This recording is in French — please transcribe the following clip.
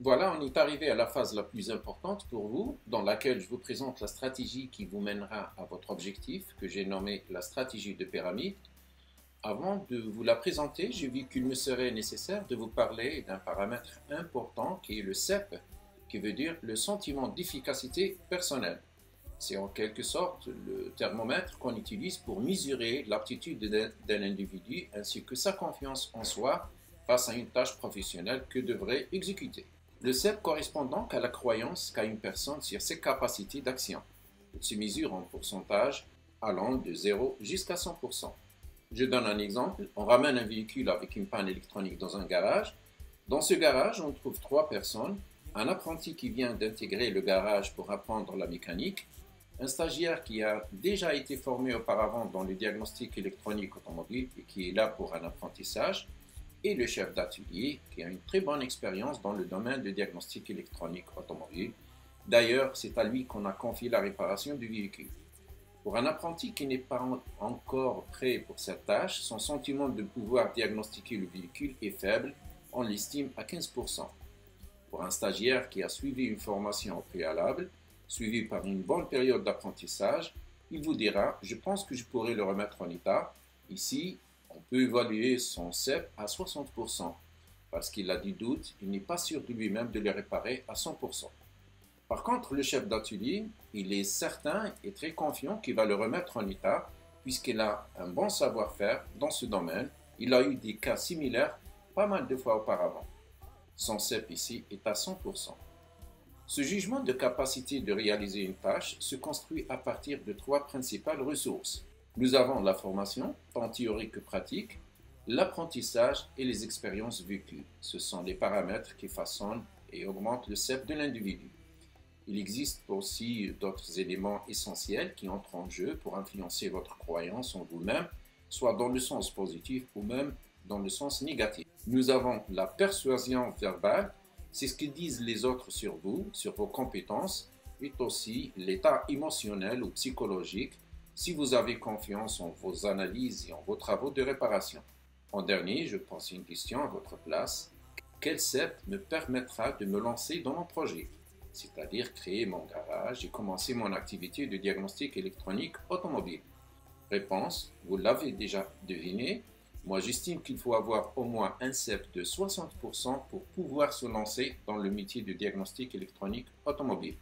Voilà, on est arrivé à la phase la plus importante pour vous, dans laquelle je vous présente la stratégie qui vous mènera à votre objectif, que j'ai nommé la stratégie de pyramide. Avant de vous la présenter, j'ai vu qu'il me serait nécessaire de vous parler d'un paramètre important qui est le CEP, qui veut dire le sentiment d'efficacité personnelle. C'est en quelque sorte le thermomètre qu'on utilise pour mesurer l'aptitude d'un individu ainsi que sa confiance en soi face à une tâche professionnelle que devrait exécuter. Le CEP correspond donc à la croyance qu'a une personne sur ses capacités d'action. Il se mesure en pourcentage allant de 0 jusqu'à 100%. Je donne un exemple. On ramène un véhicule avec une panne électronique dans un garage. Dans ce garage, on trouve trois personnes. Un apprenti qui vient d'intégrer le garage pour apprendre la mécanique, un stagiaire qui a déjà été formé auparavant dans le diagnostic électronique automobile et qui est là pour un apprentissage, et le chef d'atelier qui a une très bonne expérience dans le domaine de diagnostic électronique automobile. D'ailleurs, c'est à lui qu'on a confié la réparation du véhicule. Pour un apprenti qui n'est pas encore prêt pour cette tâche, son sentiment de pouvoir diagnostiquer le véhicule est faible, on l'estime à 15%. Pour un stagiaire qui a suivi une formation au préalable, suivie par une bonne période d'apprentissage, il vous dira « Je pense que je pourrais le remettre en état ». Ici, on peut évaluer son CEP à 60%. Parce qu'il a du doute, il n'est pas sûr de lui-même de le réparer à 100%. Par contre, le chef d'atelier, il est certain et très confiant qu'il va le remettre en état puisqu'il a un bon savoir-faire dans ce domaine. Il a eu des cas similaires pas mal de fois auparavant. Son CEP ici est à 100%. Ce jugement de capacité de réaliser une tâche se construit à partir de trois principales ressources. Nous avons la formation, tant théorique que pratique, l'apprentissage et les expériences vécues. Ce sont les paramètres qui façonnent et augmentent le CEP de l'individu. Il existe aussi d'autres éléments essentiels qui entrent en jeu pour influencer votre croyance en vous-même, soit dans le sens positif ou même dans le sens négatif. Nous avons la persuasion verbale, c'est ce que disent les autres sur vous, sur vos compétences, et aussi l'état émotionnel ou psychologique, si vous avez confiance en vos analyses et en vos travaux de réparation. En dernier, je pose une question à votre place. Quel CEP me permettra de me lancer dans mon projet, c'est-à-dire créer mon garage et commencer mon activité de diagnostic électronique automobile? Réponse, vous l'avez déjà deviné. Moi, j'estime qu'il faut avoir au moins un CEP de 60% pour pouvoir se lancer dans le métier de diagnostic électronique automobile.